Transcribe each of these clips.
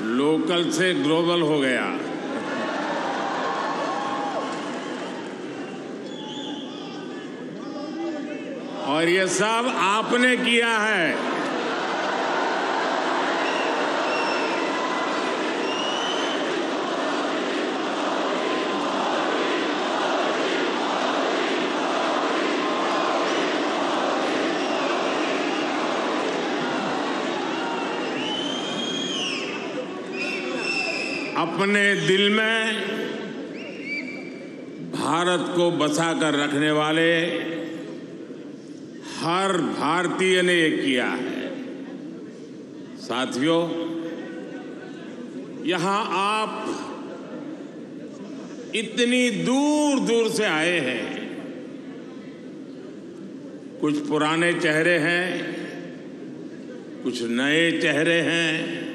Local से global हो गया। और ये सब आपने किया है। अपने दिल में भारत को बसा कर रखने वाले हर भारतीय ने ये किया है। साथियों, यहां आप इतनी दूर दूर से आए हैं। कुछ पुराने चेहरे हैं, कुछ नए चेहरे हैं।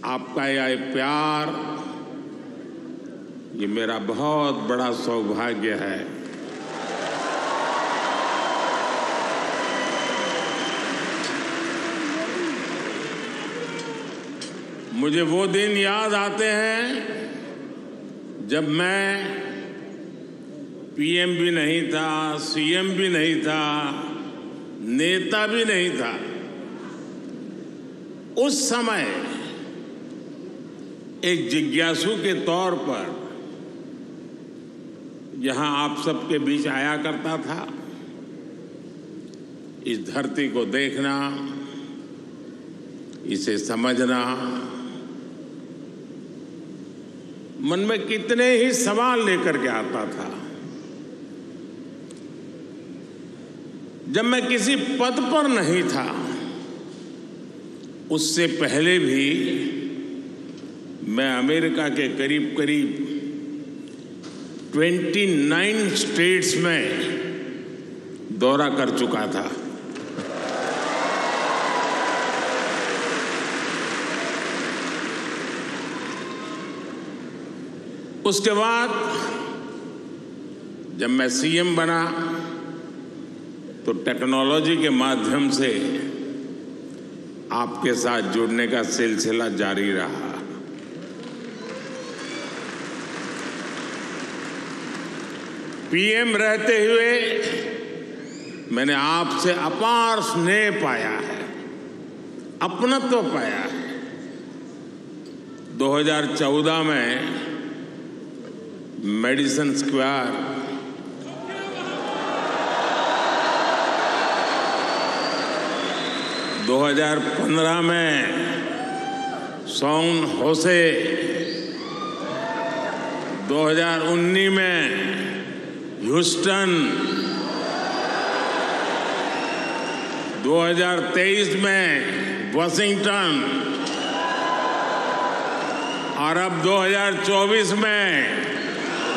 आपका यह प्यार, ये मेरा बहुत बड़ा सौभाग्य है। मुझे वो दिन याद आते हैं जब मैं पीएम भी नहीं था, सीएम भी नहीं था, नेता भी नहीं था। उस समय एक जिज्ञासु के तौर पर यहां आप सबके बीच आया करता था। इस धरती को देखना, इसे समझना, मन में कितने ही सवाल लेकर के आता था। जब मैं किसी पद पर नहीं था, उससे पहले भी मैं अमेरिका के करीब करीब 29 स्टेट्स में दौरा कर चुका था। उसके बाद जब मैं सीएम बना तो टेक्नोलॉजी के माध्यम से आपके साथ जुड़ने का सिलसिला जारी रहा। पीएम रहते हुए मैंने आपसे अपार स्नेह पाया है, अपनत्व पाया है। 2014 में मेडिसन स्क्वायर, 2015 में सैन होसे, 2019 में ह्यूस्टन, 2023 में वाशिंगटन और अब 2024 में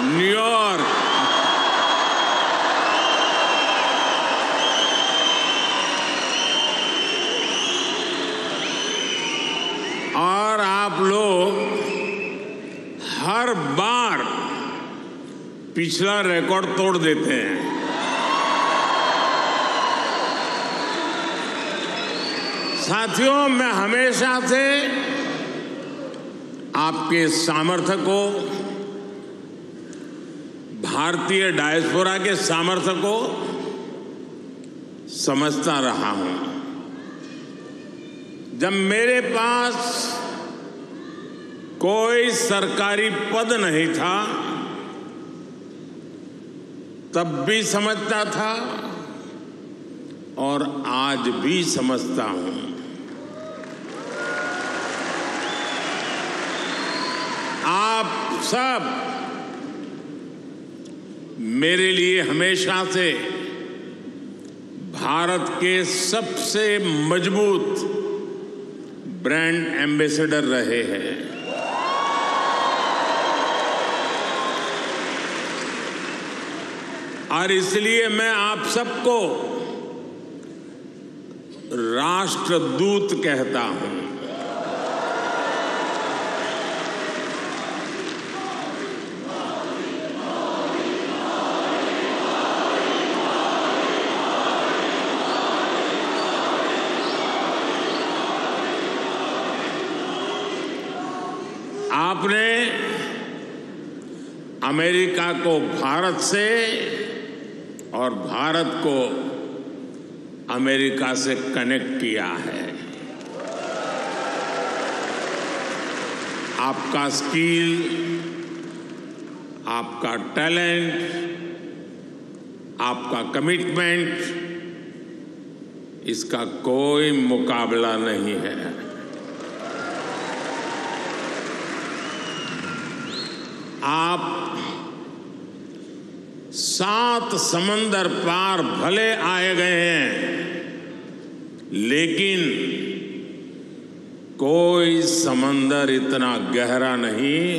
न्यूयॉर्क। और आप लोग हर बार पिछला रिकॉर्ड तोड़ देते हैं। साथियों, मैं हमेशा से आपके सामर्थ्य को, भारतीय डायस्पोरा के सामर्थ्य को समझता रहा हूं। जब मेरे पास कोई सरकारी पद नहीं था, तब भी समझता था और आज भी समझता हूं। आप सब मेरे लिए हमेशा से भारत के सबसे मजबूत ब्रांड एम्बेसडर रहे हैं। और इसलिए मैं आप सबको राष्ट्रदूत कहता हूं। आपने अमेरिका को भारत से और भारत को अमेरिका से कनेक्ट किया है। आपका स्किल, आपका टैलेंट, आपका कमिटमेंट, इसका कोई मुकाबला नहीं है। आप 7 समंदर पार भले आए गए हैं, लेकिन कोई समंदर इतना गहरा नहीं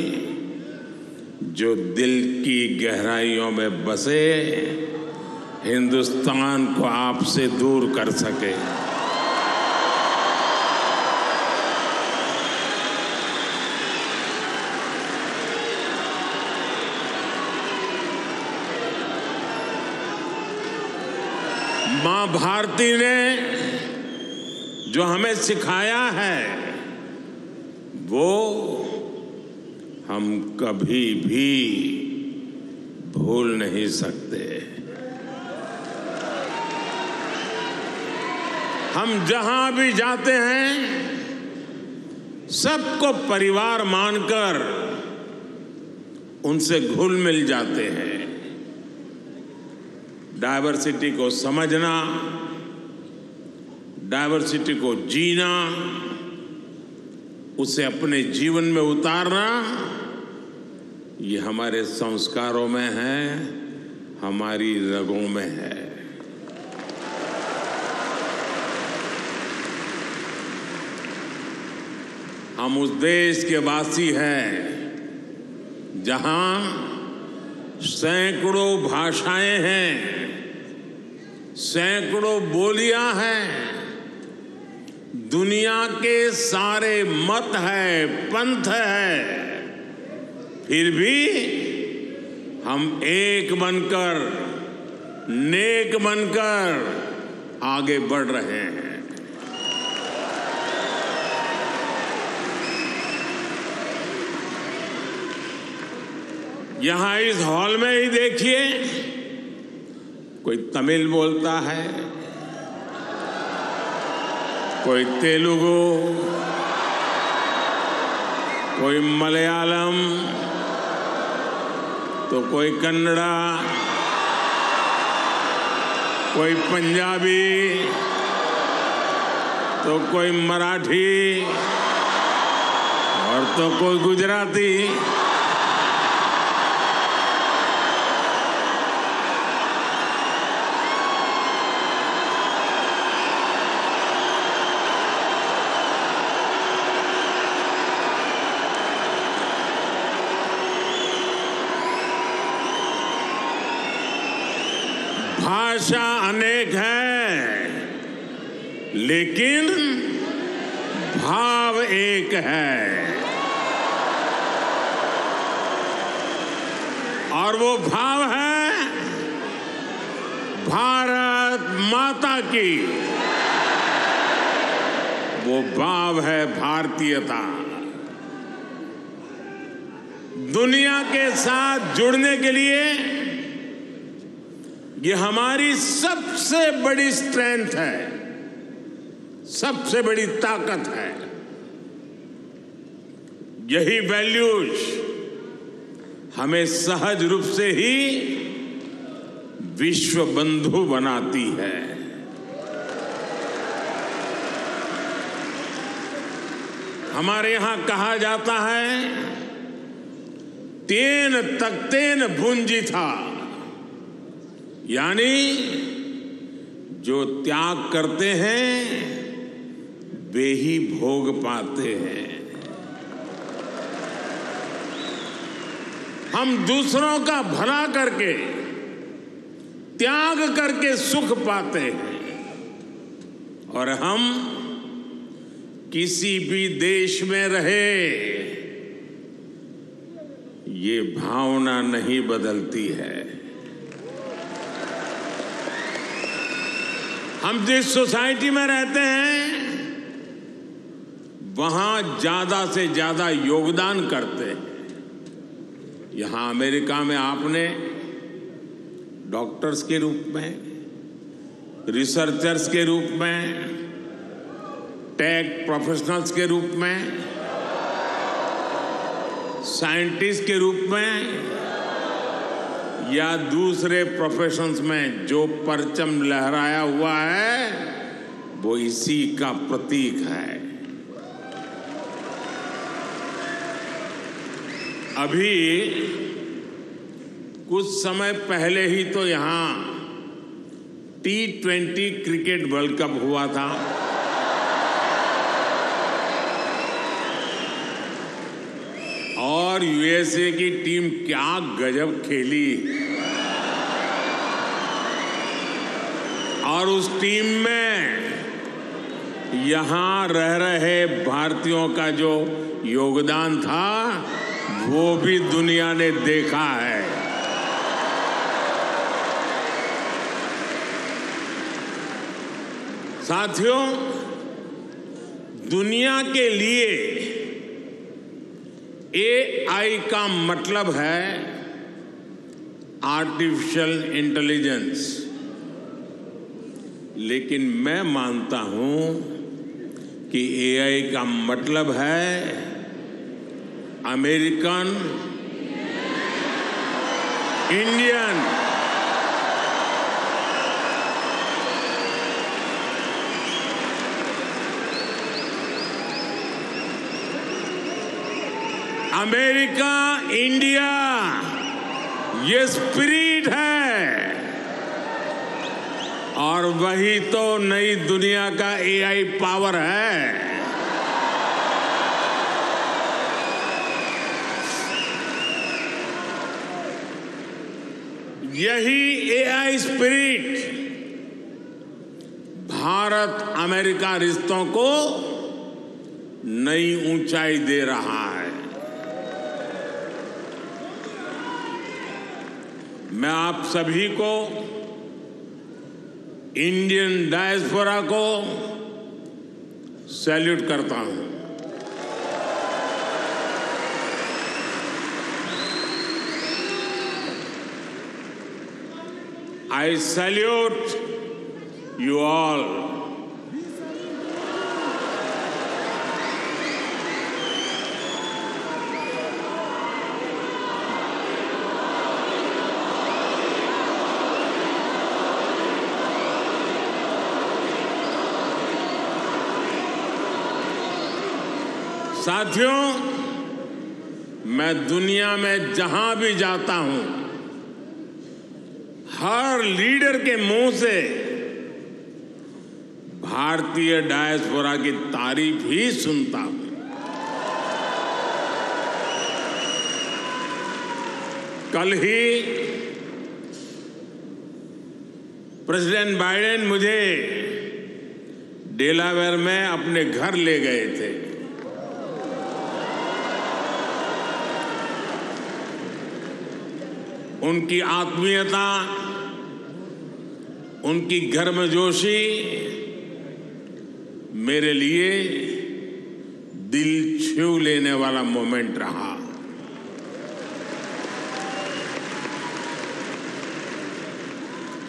जो दिल की गहराइयों में बसे हिंदुस्तान को आपसे दूर कर सके। मां भारती ने जो हमें सिखाया है वो हम कभी भी भूल नहीं सकते। हम जहां भी जाते हैं सबको परिवार मानकर उनसे घुल मिल जाते हैं। डाइवर्सिटी को समझना, डाइवर्सिटी को जीना, उसे अपने जीवन में उतारना, ये हमारे संस्कारों में है, हमारी रगों में है। हम उस देश के वासी हैं जहां सैकड़ों भाषाएं हैं, सैकड़ों बोलियां हैं, दुनिया के सारे मत है, पंथ है, फिर भी हम एक बनकर, नेक बनकर आगे बढ़ रहे हैं। यहां इस हॉल में ही देखिए, कोई तमिल बोलता है, कोई तेलुगु, कोई मलयालम, तो कोई कन्नड़ा, कोई पंजाबी, तो कोई मराठी और तो कोई गुजराती। भाषा अनेक है, लेकिन भाव एक है, और वो भाव है भारत माता की। वो भाव है भारतीयता। दुनिया के साथ जुड़ने के लिए ये हमारी सबसे बड़ी स्ट्रेंथ है, सबसे बड़ी ताकत है। यही वैल्यूज हमें सहज रूप से ही विश्व बंधु बनाती है। हमारे यहां कहा जाता है, तेन तख्तेन भुंजी था, यानी जो त्याग करते हैं वे ही भोग पाते हैं। हम दूसरों का भला करके, त्याग करके सुख पाते हैं, और हम किसी भी देश में रहे ये भावना नहीं बदलती है। हम जिस सोसाइटी में रहते हैं वहां ज्यादा से ज्यादा योगदान करते हैं। यहां अमेरिका में आपने डॉक्टर्स के रूप में, रिसर्चर्स के रूप में, टेक प्रोफेशनल्स के रूप में, साइंटिस्ट के रूप में या दूसरे प्रोफेशंस में जो परचम लहराया हुआ है वो इसी का प्रतीक है। अभी कुछ समय पहले ही तो यहां T20 क्रिकेट वर्ल्ड कप हुआ था। और यूएसए की टीम क्या गजब खेली। और उस टीम में यहां रह रहे भारतीयों का जो योगदान था वो भी दुनिया ने देखा है। साथियों, दुनिया के लिए AI का मतलब है आर्टिफिशियल इंटेलिजेंस, लेकिन मैं मानता हूं कि AI का मतलब है अमेरिकन इंडियन। अमेरिका इंडिया, ये स्पिरिट है। और वही तो नई दुनिया का AI पावर है। यही AI स्पिरिट भारत अमेरिका रिश्तों को नई ऊंचाई दे रहा है। मैं आप सभी को, इंडियन डायस्पोरा को सैल्यूट करता हूं। I salute you all. साथियों, मैं दुनिया में जहां भी जाता हूं, हर लीडर के मुंह से भारतीय डायस्पोरा की तारीफ ही सुनता हूं। कल ही प्रेसिडेंट बाइडेन मुझे डेलावेयर में अपने घर ले गए थे। उनकी आत्मीयता, उनकी गर्मजोशी मेरे लिए दिल छू लेने वाला मोमेंट रहा।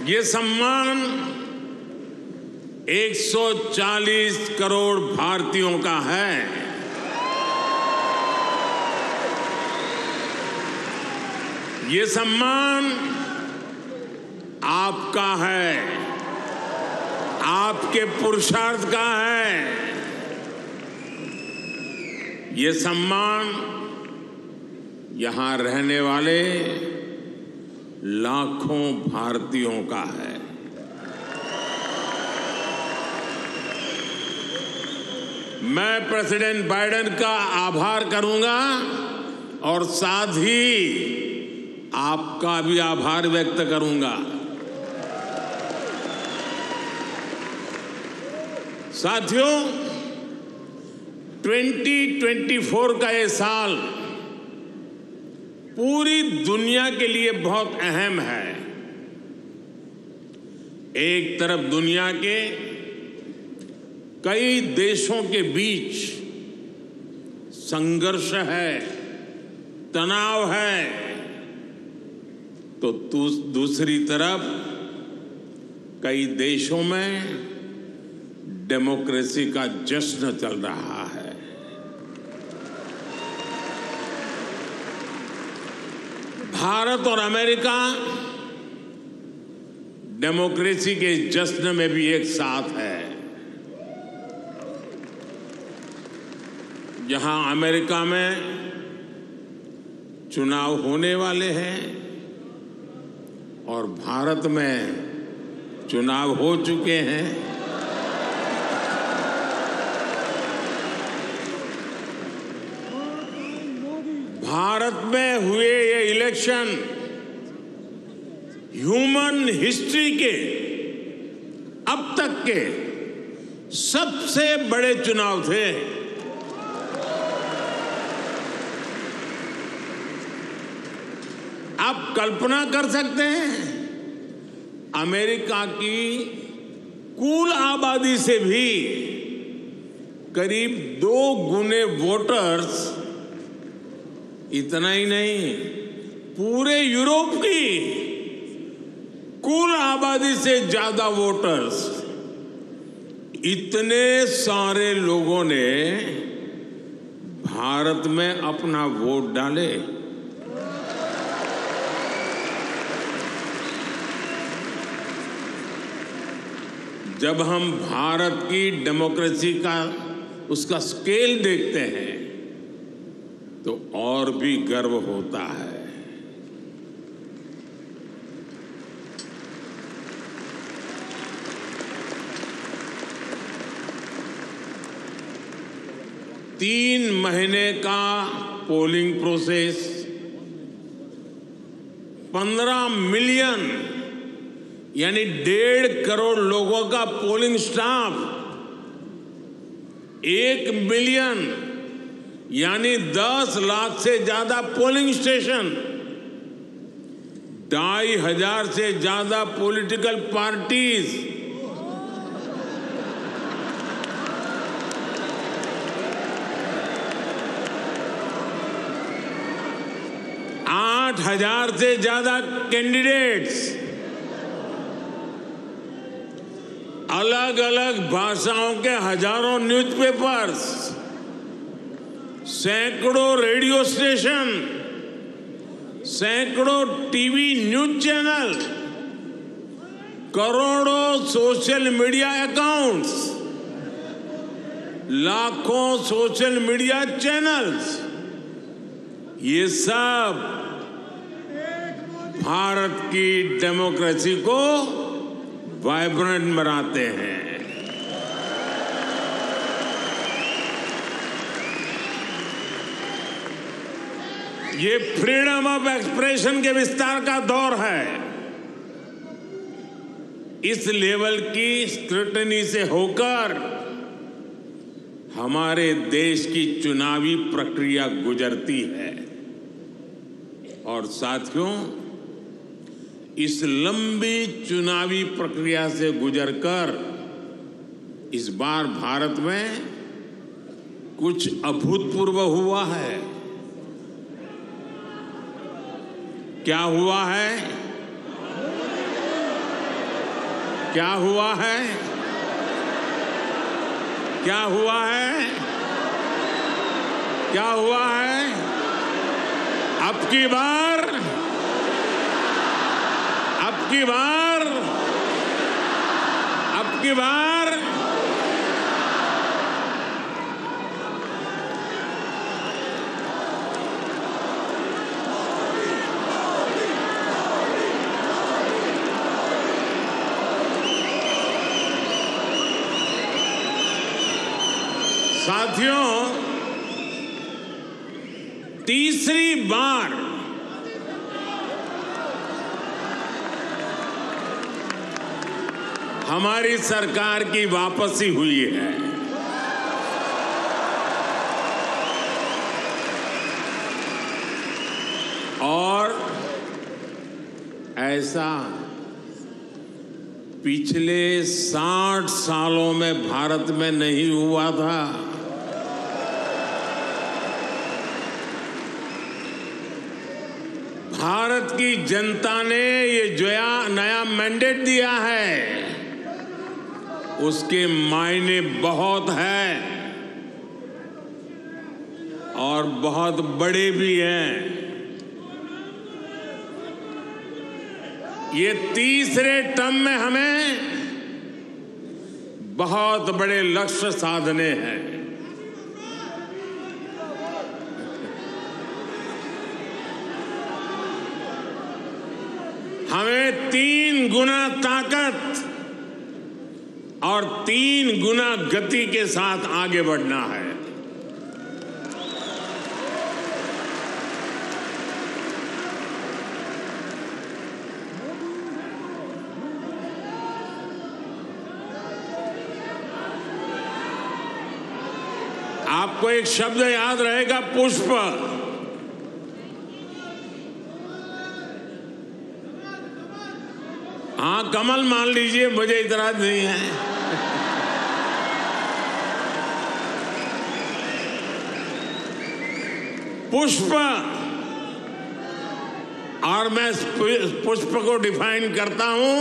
ये सम्मान 140 करोड़ भारतीयों का है। ये सम्मान आपका है, आपके पुरुषार्थ का है। ये सम्मान यहां रहने वाले लाखों भारतीयों का है। मैं प्रेसिडेंट बाइडेन का आभार करूंगा और साथ ही आपका भी आभार व्यक्त करूंगा। साथियों, 2024 का ये साल पूरी दुनिया के लिए बहुत अहम है। एक तरफ दुनिया के कई देशों के बीच संघर्ष है, तनाव है, तो दूसरी तरफ कई देशों में डेमोक्रेसी का जश्न चल रहा है। भारत और अमेरिका डेमोक्रेसी के जश्न में भी एक साथ है। जहां अमेरिका में चुनाव होने वाले हैं और भारत में चुनाव हो चुके हैं, भारत में हुए ये इलेक्शन ह्यूमन हिस्ट्री के अब तक के सबसे बड़े चुनाव थे। आप कल्पना कर सकते हैं, अमेरिका की कुल आबादी से भी करीब 2 गुने वोटर्स, इतना ही नहीं, पूरे यूरोप की कुल आबादी से ज्यादा वोटर्स, इतने सारे लोगों ने भारत में अपना वोट डाले। जब हम भारत की डेमोक्रेसी का उसका स्केल देखते हैं तो और भी गर्व होता है। तीन महीने का पोलिंग प्रोसेस, 15 मिलियन यानी 1.5 करोड़ लोगों का पोलिंग स्टाफ, 1 मिलियन यानी 10 लाख से ज्यादा पोलिंग स्टेशन, 2,500 से ज्यादा पॉलिटिकल पार्टीज, 8,000 से ज्यादा कैंडिडेट्स, अलग अलग भाषाओं के हजारों न्यूज़पेपर्स, सैकड़ों रेडियो स्टेशन, सैकड़ों टीवी न्यूज चैनल, करोड़ों सोशल मीडिया अकाउंट्स, लाखों सोशल मीडिया चैनल्स, ये सब भारत की डेमोक्रेसी को वाइब्रेंट बनाते हैं। ये फ्रीडम ऑफ एक्सप्रेशन के विस्तार का दौर है। इस लेवल की स्क्रूटनी से होकर हमारे देश की चुनावी प्रक्रिया गुजरती है। और साथियों, इस लंबी चुनावी प्रक्रिया से गुजरकर इस बार भारत में कुछ अभूतपूर्व हुआ है। क्या हुआ है? क्या हुआ है? क्या हुआ है? क्या हुआ है? अब की बार साथियों, तीसरी बार हमारी सरकार की वापसी हुई है। और ऐसा पिछले 60 सालों में भारत में नहीं हुआ था। भारत की जनता ने ये जो नया मैंडेट दिया है उसके मायने बहुत हैं और बहुत बड़े भी हैं। ये तीसरे टर्म में हमें बहुत बड़े लक्ष्य साधने हैं। हमें 3 गुना ताकत और 3 गुना गति के साथ आगे बढ़ना है। आपको एक शब्द याद रहेगा, पुष्प। हाँ, कमल मान लीजिए, मुझे इतराज नहीं है। पुष्प, और मैं पुष्प को डिफाइन करता हूं,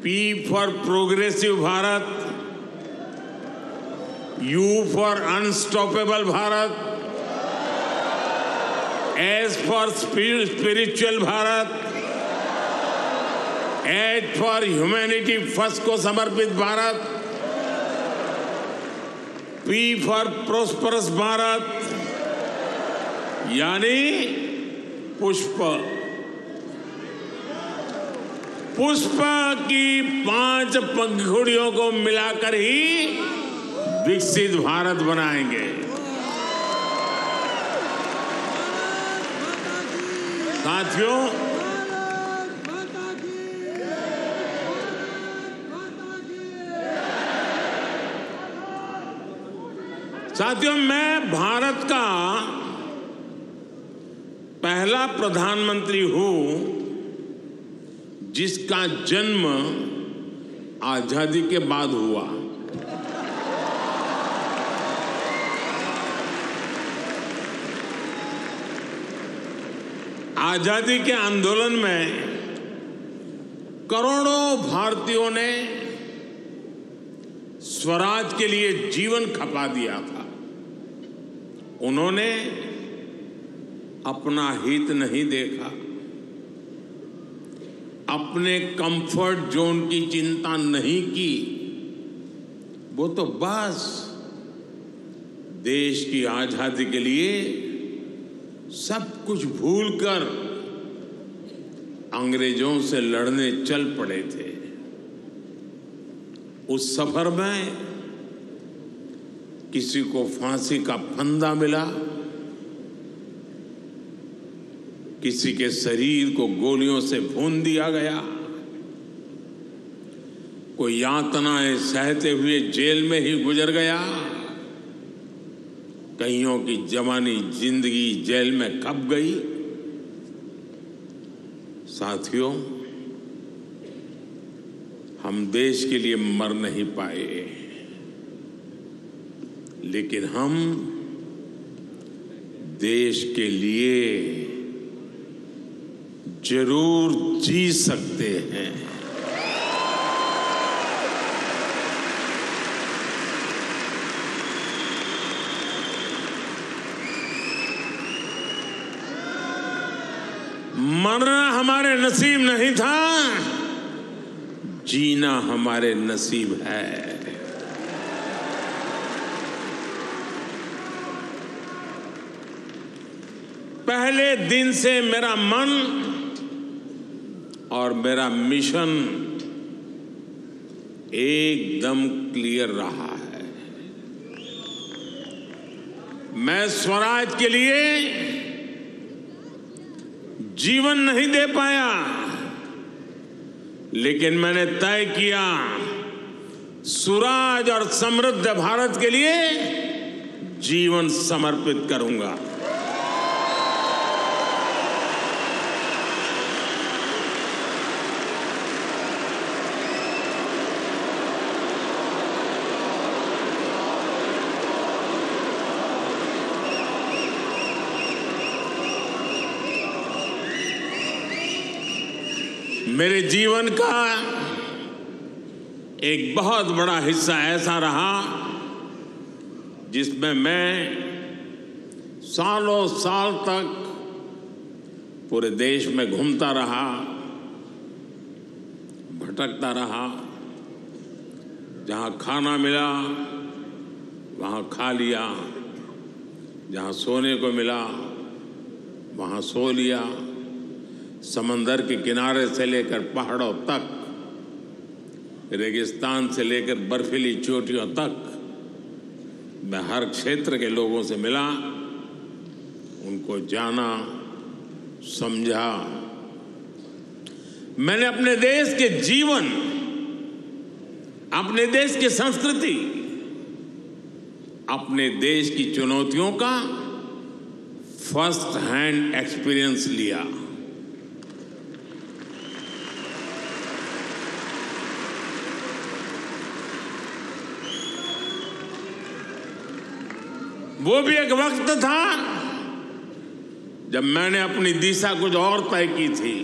P for progressive Bharat, U for unstoppable Bharat, S for spiritual Bharat, H for humanity first को समर्पित Bharat, P for prosperous Bharat, यानी पुष्प। पुष्प की 5 पंखुड़ियों को मिलाकर ही विकसित भारत बनाएंगे। साथियों, मैं भारत का पहला प्रधानमंत्री हूं जिसका जन्म आजादी के बाद हुआ। आजादी के आंदोलन में करोड़ों भारतीयों ने स्वराज के लिए जीवन खपा दिया था। उन्होंने अपना हित नहीं देखा, अपने कंफर्ट जोन की चिंता नहीं की। वो तो बस देश की आजादी के लिए सब कुछ भूलकर अंग्रेजों से लड़ने चल पड़े थे। उस सफर में किसी को फांसी का फंदा मिला, किसी के शरीर को गोलियों से भून दिया गया, कोई यातनाएं सहते हुए जेल में ही गुजर गया, कईयों की जवानी जिंदगी जेल में खप गई। साथियों, हम देश के लिए मर नहीं पाए, लेकिन हम देश के लिए जरूर जी सकते हैं। मरना हमारे नसीब नहीं था, जीना हमारे नसीब है। पहले दिन से मेरा मन और मेरा मिशन एकदम क्लियर रहा है। मैं स्वराज के लिए जीवन नहीं दे पाया, लेकिन मैंने तय किया सुराज और समृद्ध भारत के लिए जीवन समर्पित करूंगा। मेरे जीवन का एक बहुत बड़ा हिस्सा ऐसा रहा जिसमें मैं सालों साल तक पूरे देश में घूमता रहा, भटकता रहा। जहां खाना मिला वहां खा लिया, जहां सोने को मिला वहां सो लिया। समंदर के किनारे से लेकर पहाड़ों तक, रेगिस्तान से लेकर बर्फीली चोटियों तक मैं हर क्षेत्र के लोगों से मिला, उनको जाना, समझा। मैंने अपने देश के जीवन, अपने देश की संस्कृति, अपने देश की चुनौतियों का फर्स्ट हैंड एक्सपीरियंस लिया। वो भी एक वक्त था जब मैंने अपनी दिशा कुछ और तय की थी,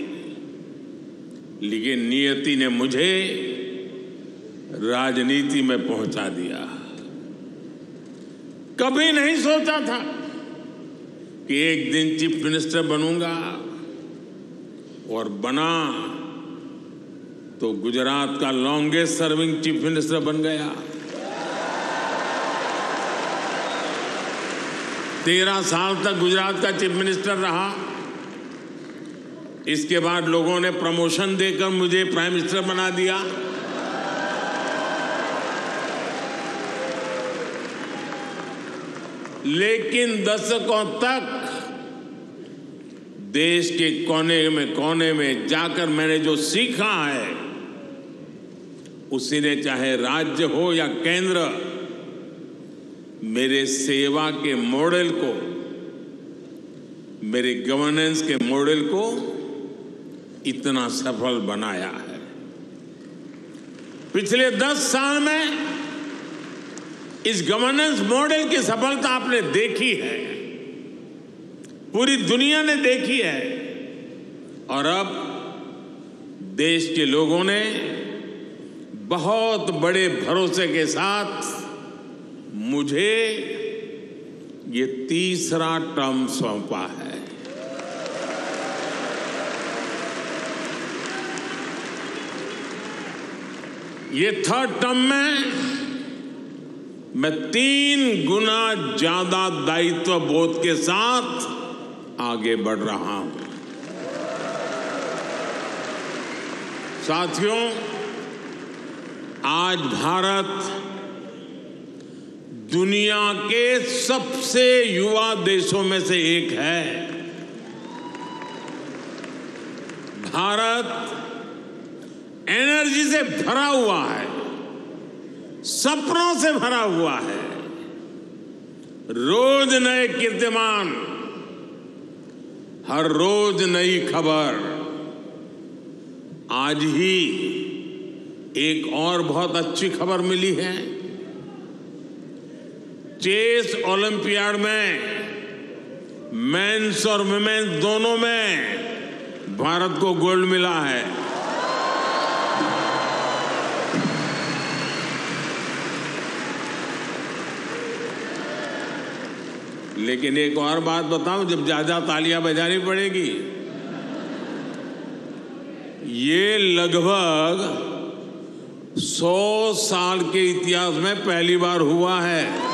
लेकिन नियति ने मुझे राजनीति में पहुंचा दिया। कभी नहीं सोचा था कि एक दिन चीफ मिनिस्टर बनूंगा, और बना तो गुजरात का लॉन्गेस्ट सर्विंग चीफ मिनिस्टर बन गया। 13 साल तक गुजरात का चीफ मिनिस्टर रहा। इसके बाद लोगों ने प्रमोशन देकर मुझे प्राइम मिनिस्टर बना दिया। लेकिन दशकों तक देश के कोने में जाकर मैंने जो सीखा है, उसी ने चाहे राज्य हो या केंद्र, मेरे सेवा के मॉडल को, मेरे गवर्नेंस के मॉडल को इतना सफल बनाया है। पिछले 10 साल में इस गवर्नेंस मॉडल की सफलता आपने देखी है, पूरी दुनिया ने देखी है, और अब देश के लोगों ने बहुत बड़े भरोसे के साथ मुझे ये तीसरा टर्म सौंपा है। ये थर्ड टर्म में मैं 3 गुना ज्यादा दायित्व बोध के साथ आगे बढ़ रहा हूं। साथियों, आज भारत दुनिया के सबसे युवा देशों में से एक है। भारत एनर्जी से भरा हुआ है, सपनों से भरा हुआ है। रोज नए कीर्तिमान, हर रोज नई खबर। आज ही एक और बहुत अच्छी खबर मिली है। चेस ओलंपियाड में मेंस और वुमेन्स दोनों में भारत को गोल्ड मिला है। लेकिन एक और बात बताऊं, जब ज्यादा तालियां बजानी पड़ेगी। ये लगभग 100 साल के इतिहास में पहली बार हुआ है।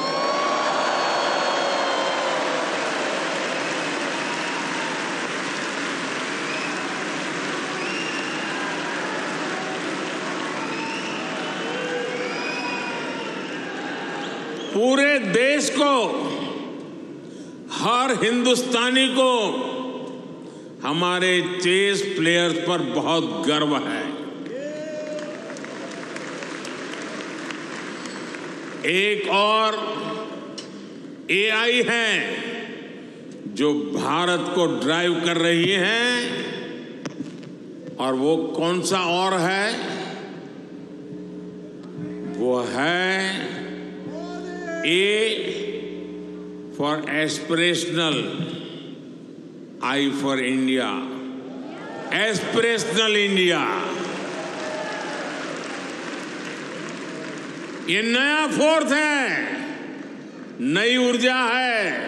पूरे देश को, हर हिंदुस्तानी को हमारे चेस प्लेयर्स पर बहुत गर्व है। एक और एआई है जो भारत को ड्राइव कर रही है, और वो कौन सा और है? वो है A for aspirational, I for India। Aspirational India, ये नया फोर्स है, नई ऊर्जा है।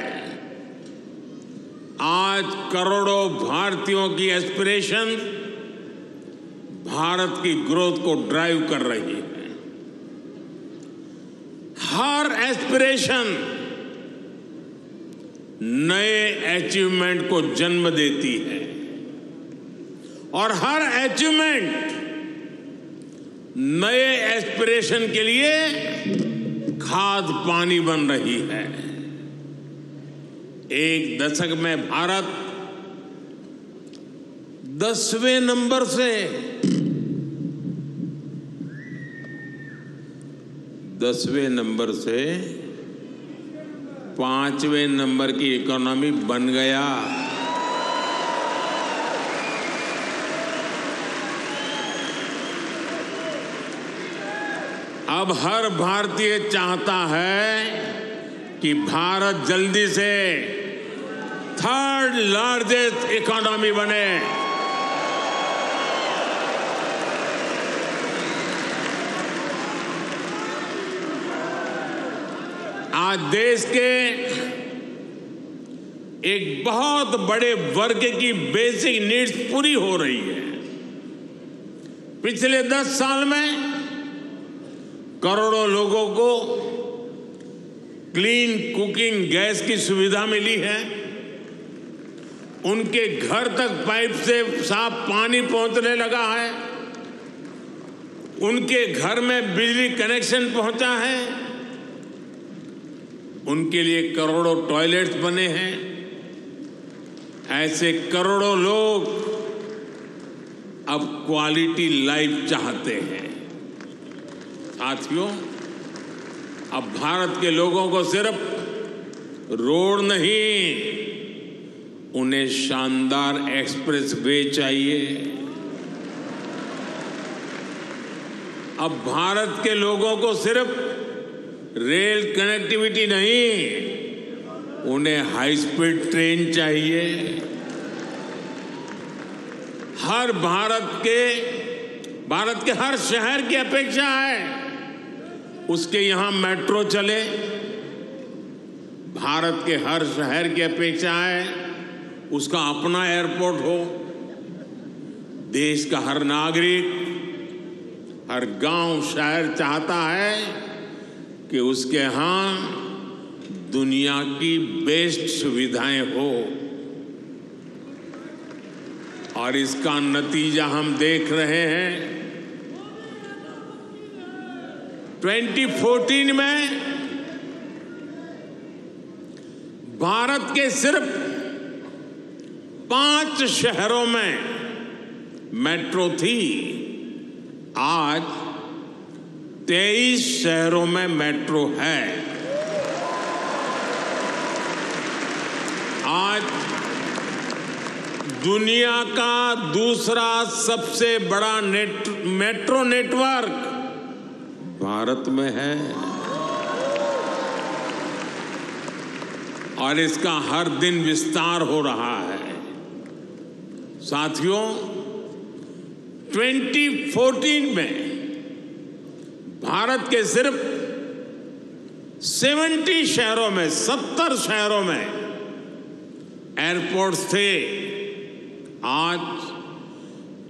आज करोड़ों भारतीयों की एस्पिरेशन भारत की ग्रोथ को ड्राइव कर रही है। हर एस्पिरेशन नए अचीवमेंट को जन्म देती है और हर अचीवमेंट नए एस्पिरेशन के लिए खाद पानी बन रही है। एक दशक में भारत 10वें नंबर से 5वें नंबर की इकोनॉमी बन गया। अब हर भारतीय चाहता है कि भारत जल्दी से 3rd लार्जेस्ट इकोनॉमी बने। आज देश के एक बहुत बड़े वर्ग की बेसिक नीड्स पूरी हो रही है। पिछले 10 साल में करोड़ों लोगों को क्लीन कुकिंग गैस की सुविधा मिली है। उनके घर तक पाइप से साफ पानी पहुंचने लगा है। उनके घर में बिजली कनेक्शन पहुंचा है। उनके लिए करोड़ों टॉयलेट्स बने हैं। ऐसे करोड़ों लोग अब क्वालिटी लाइफ चाहते हैं। साथियों, अब भारत के लोगों को सिर्फ रोड नहीं, उन्हें शानदार एक्सप्रेस वे चाहिए। अब भारत के लोगों को सिर्फ रेल कनेक्टिविटी नहीं, उन्हें हाई स्पीड ट्रेन चाहिए। हर भारत के हर शहर की अपेक्षा है उसके यहां मेट्रो चले। भारत के हर शहर की अपेक्षा है उसका अपना एयरपोर्ट हो। देश का हर नागरिक, हर गांव शहर चाहता है कि उसके यहां दुनिया की बेस्ट सुविधाएं हो। और इसका नतीजा हम देख रहे हैं। 2014 में भारत के सिर्फ 5 शहरों में मेट्रो थी। आज 23 शहरों में मेट्रो है। आज दुनिया का दूसरा सबसे बड़ा मेट्रो नेटवर्क भारत में है और इसका हर दिन विस्तार हो रहा है। साथियों, 2014 में भारत के सिर्फ 70 शहरों में 70 शहरों में एयरपोर्ट्स थे। आज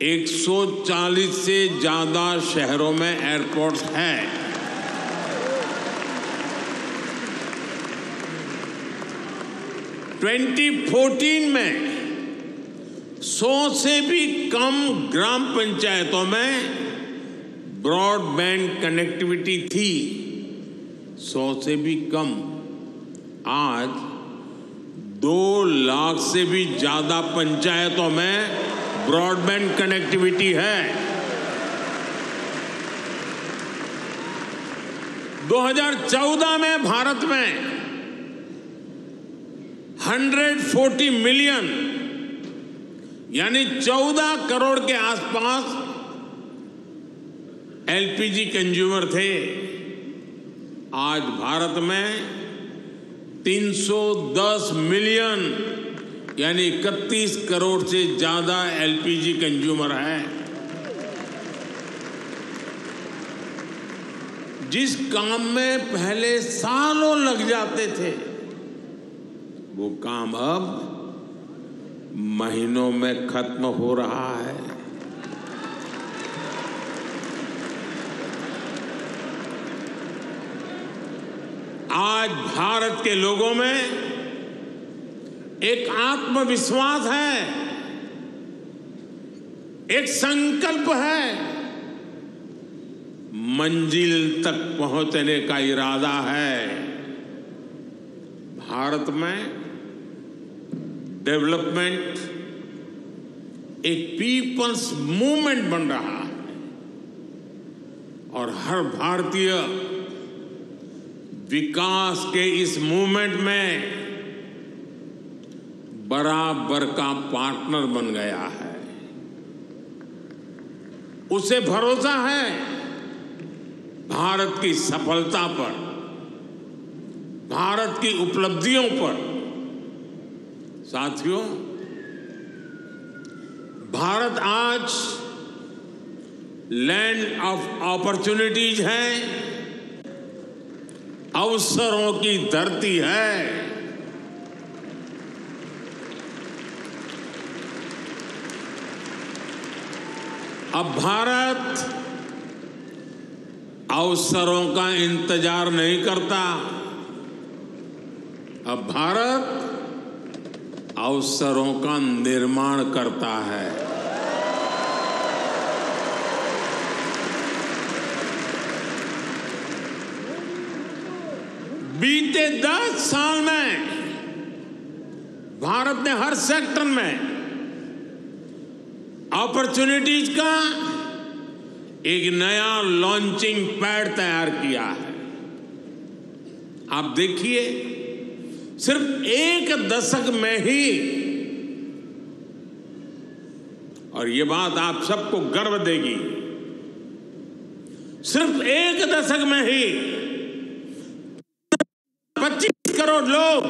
140 से ज्यादा शहरों में एयरपोर्ट्स हैं। में 2014 में 100 से भी कम ग्राम पंचायतों में ब्रॉडबैंड कनेक्टिविटी थी। 100 से भी कम। आज 2 लाख से भी ज्यादा पंचायतों में ब्रॉडबैंड कनेक्टिविटी है। 2014 में भारत में 140 मिलियन यानी 14 करोड़ के आसपास एलपीजी कंज्यूमर थे। आज भारत में 310 मिलियन यानी 31 करोड़ से ज्यादा एलपीजी कंज्यूमर है। जिस काम में पहले सालों लग जाते थे, वो काम अब महीनों में खत्म हो रहा है। आज भारत के लोगों में एक आत्मविश्वास है, एक संकल्प है, मंजिल तक पहुंचने का इरादा है। भारत में डेवलपमेंट एक पीपल्स मूवमेंट बन रहा है और हर भारतीय विकास के इस मूवमेंट में बराबर का पार्टनर बन गया है। उसे भरोसा है भारत की सफलता पर, भारत की उपलब्धियों पर। साथियों, भारत आज लैंड ऑफ अपॉर्चुनिटीज है, अवसरों की धरती है। अब भारत अवसरों का इंतजार नहीं करता, अब भारत अवसरों का निर्माण करता है। बीते 10 साल में भारत ने हर सेक्टर में अपॉर्चुनिटीज का एक नया लॉन्चिंग पैड तैयार किया है। आप देखिए, सिर्फ एक दशक में ही, और ये बात आप सबको गर्व देगी, सिर्फ एक दशक में ही 25 करोड़ लोग,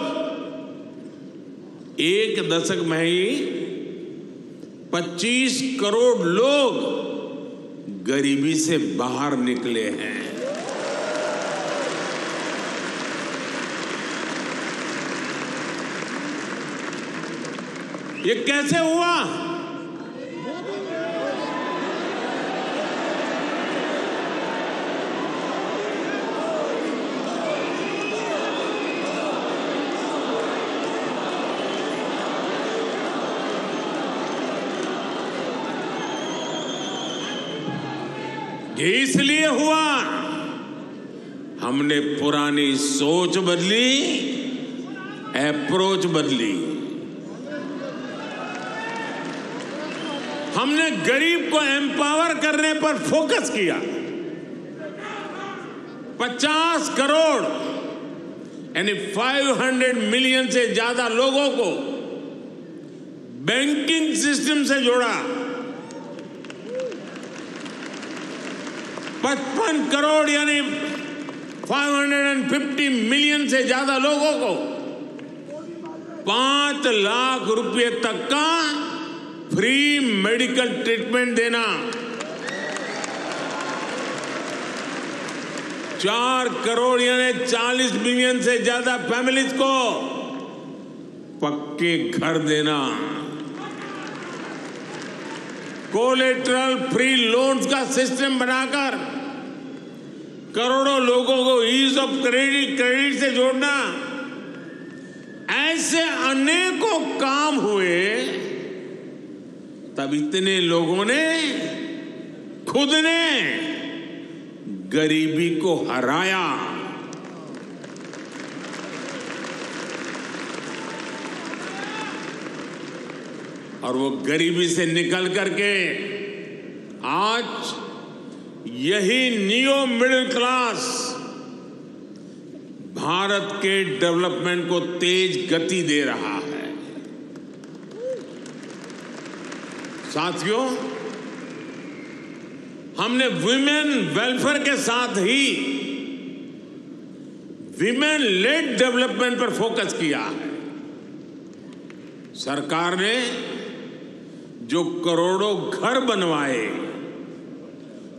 एक दशक में ही 25 करोड़ लोग गरीबी से बाहर निकले हैं। ये कैसे हुआ? ये इसलिए हुआ, हमने पुरानी सोच बदली, अप्रोच बदली। हमने गरीब को एम्पावर करने पर फोकस किया। 50 करोड़ यानी 500 मिलियन से ज्यादा लोगों को बैंकिंग सिस्टम से जोड़ा। 55 करोड़ यानी 550 मिलियन से ज्यादा लोगों को 5 लाख रुपए तक का फ्री मेडिकल ट्रीटमेंट देना। 4 करोड़ यानी 40 मिलियन से ज्यादा फैमिलीज को पक्के घर देना। कोलेटरल फ्री लोन्स का सिस्टम बनाकर करोड़ों लोगों को ईज ऑफ क्रेडिट से जोड़ना। ऐसे अनेकों काम हुए, तब इतने लोगों ने खुद ने गरीबी को हराया। और वो गरीबी से निकल करके आज यही नियो मिडिल क्लास भारत के डेवलपमेंट को तेज गति दे रहा है। साथियों, हमने विमेन वेलफेयर के साथ ही विमेन लेड डेवलपमेंट पर फोकस किया है। सरकार ने जो करोड़ों घर बनवाए,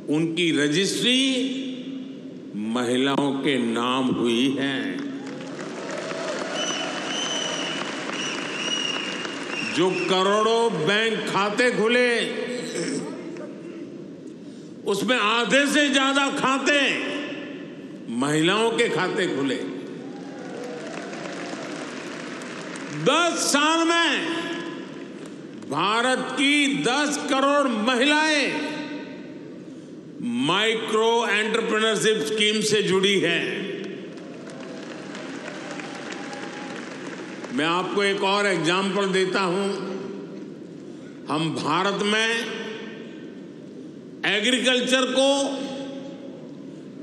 उनकी रजिस्ट्री महिलाओं के नाम हुई है। जो करोड़ों बैंक खाते खुले, उसमें आधे से ज्यादा खाते महिलाओं के खाते खुले। 10 साल में भारत की 10 करोड़ महिलाएं माइक्रो एंटरप्रेन्योरशिप स्कीम से जुड़ी हैं। मैं आपको एक और एग्जाम्पल देता हूं। हम भारत में एग्रीकल्चर को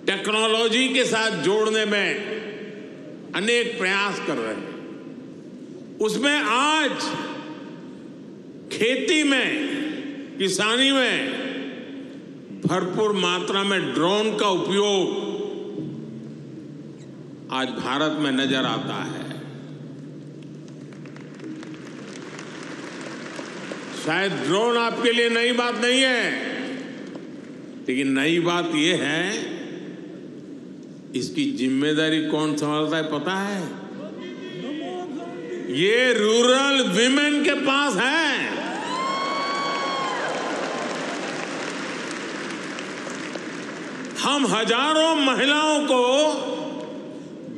टेक्नोलॉजी के साथ जोड़ने में अनेक प्रयास कर रहे हैं। उसमें आज खेती में, किसानी में भरपूर मात्रा में ड्रोन का उपयोग आज भारत में नजर आता है। शायद ड्रोन आपके लिए नई बात नहीं है, लेकिन नई बात यह है, इसकी जिम्मेदारी कौन संभालता है पता है? ये रूरल विमेन के पास है। हम हजारों महिलाओं को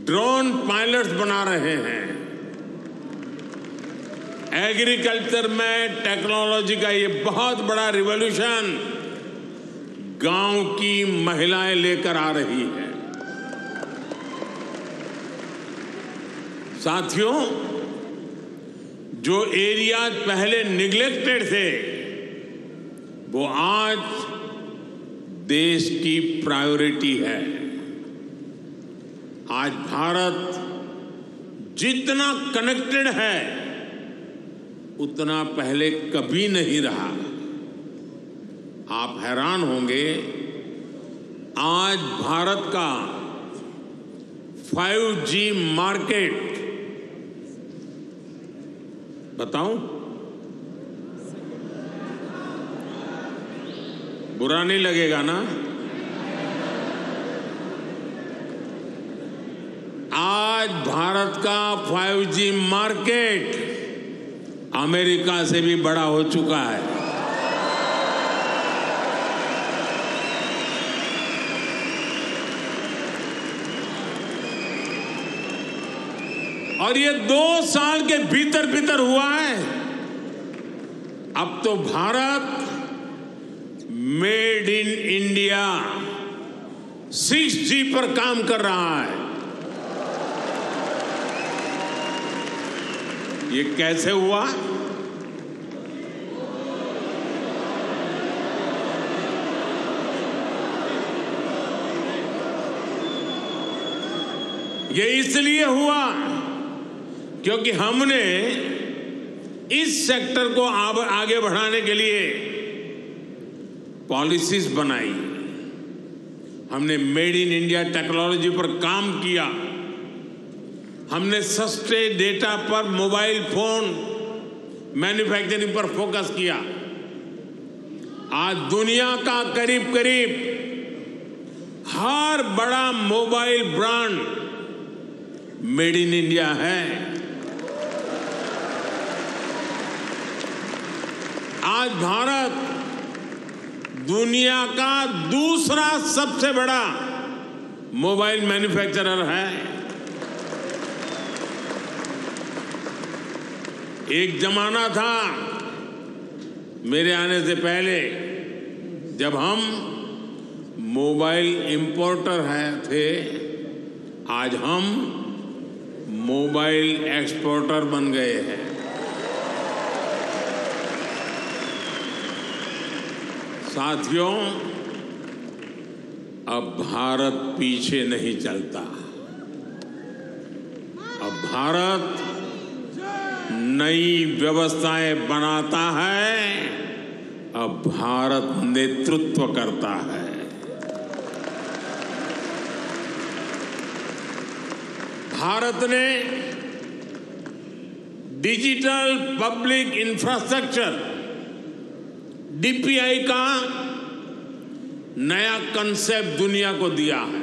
ड्रोन पायलट्स बना रहे हैं। एग्रीकल्चर में टेक्नोलॉजी का ये बहुत बड़ा रिवॉल्यूशन गांव की महिलाएं लेकर आ रही हैं। साथियों, जो एरियाज पहले निग्लेक्टेड थे, वो आज देश की प्रायोरिटी है। आज भारत जितना कनेक्टेड है, उतना पहले कभी नहीं रहा। आप हैरान होंगे, आज भारत का 5G मार्केट, बताऊं? बुरा नहीं लगेगा ना? आज भारत का 5G मार्केट अमेरिका से भी बड़ा हो चुका है। और ये 2 साल के भीतर भीतर हुआ है। अब तो Bharat made in India 6G पर काम कर रहा है। ये कैसे हुआ? ये इसलिए हुआ क्योंकि हमने इस सेक्टर को आगे बढ़ाने के लिए पॉलिसीज बनाई। हमने मेड इन इंडिया टेक्नोलॉजी पर काम किया। हमने सस्ते डेटा पर मोबाइल फोन मैन्युफैक्चरिंग पर फोकस किया। आज दुनिया का करीब करीब हर बड़ा mobile brand made in India है। आज भारत दुनिया का दूसरा सबसे बड़ा मोबाइल मैन्युफैक्चरर है। एक जमाना था मेरे आने से पहले, जब हम मोबाइल इंपोर्टर थे, आज हम मोबाइल एक्सपोर्टर बन गए हैं। साथियों, अब भारत पीछे नहीं चलता। अब भारत नई व्यवस्थाएं बनाता है। अब भारत नेतृत्व करता है। भारत ने डिजिटल पब्लिक इंफ्रास्ट्रक्चर डीपीआई का नया कंसेप्ट दुनिया को दिया है।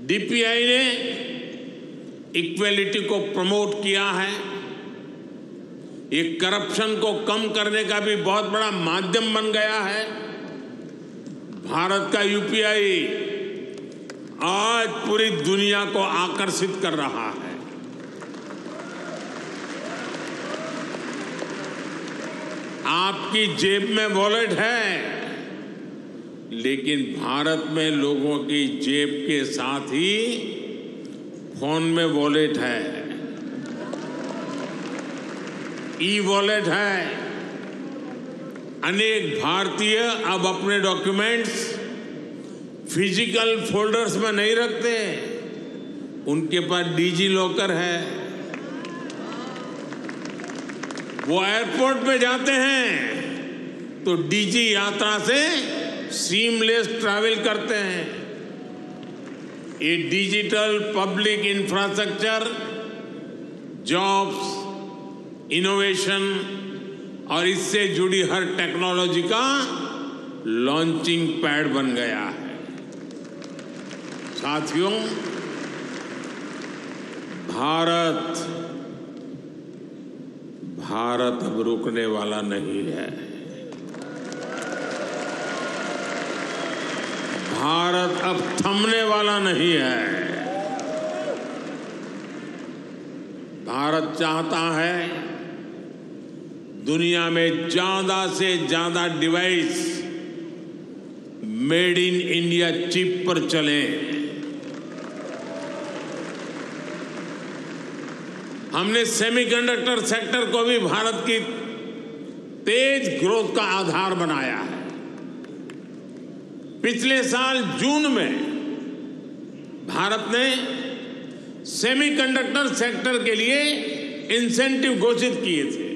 डीपीआई ने इक्वेलिटी को प्रमोट किया है। ये करप्शन को कम करने का भी बहुत बड़ा माध्यम बन गया है। भारत का यूपीआई आज पूरी दुनिया को आकर्षित कर रहा है। आपकी जेब में वॉलेट है, लेकिन भारत में लोगों की जेब के साथ ही फोन में वॉलेट है, ई वॉलेट है। अनेक भारतीय अब अपने डॉक्यूमेंट्स फिजिकल फोल्डर्स में नहीं रखते, उनके पास डिजी लॉकर है। वो एयरपोर्ट पे जाते हैं तो डिजी यात्रा से सीमलेस ट्रैवल करते हैं। ये digital public infrastructure jobs, innovation और इससे जुड़ी हर टेक्नोलॉजी का लॉन्चिंग पैड बन गया है। साथियों, भारत अब रुकने वाला नहीं है। भारत अब थमने वाला नहीं है। भारत चाहता है दुनिया में ज्यादा से ज्यादा device made in India chip पर चले। हमने सेमीकंडक्टर सेक्टर को भी भारत की तेज ग्रोथ का आधार बनाया है। पिछले साल जून में भारत ने सेमीकंडक्टर सेक्टर के लिए इंसेंटिव घोषित किए थे।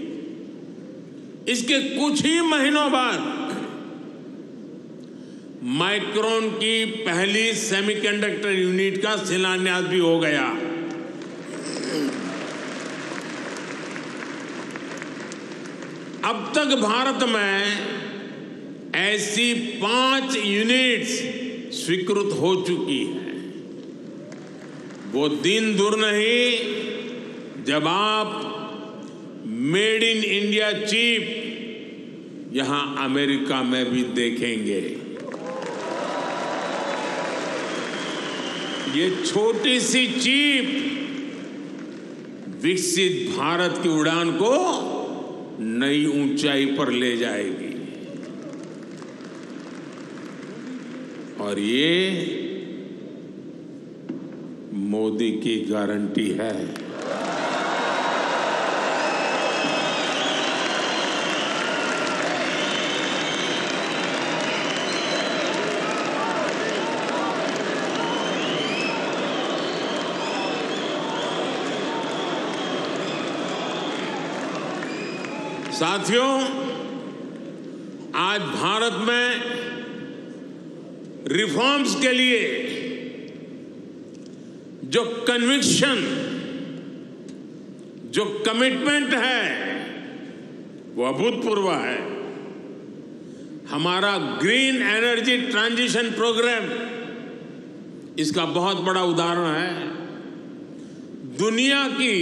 इसके कुछ ही महीनों बाद माइक्रोन की पहली सेमीकंडक्टर यूनिट का शिलान्यास भी हो गया। अब तक भारत में ऐसी 5 यूनिट्स स्वीकृत हो चुकी हैं। वो दिन दूर नहीं जब आप मेड इन इंडिया चिप यहां अमेरिका में भी देखेंगे। ये छोटी सी चिप विकसित भारत की उड़ान को नई ऊंचाई पर ले जाएगी। और ये मोदी की गारंटी है। साथियों, आज भारत में रिफॉर्म्स के लिए जो कन्विक्शन, जो कमिटमेंट है, वो अभूतपूर्व है। हमारा ग्रीन एनर्जी ट्रांजिशन प्रोग्राम इसका बहुत बड़ा उदाहरण है। दुनिया की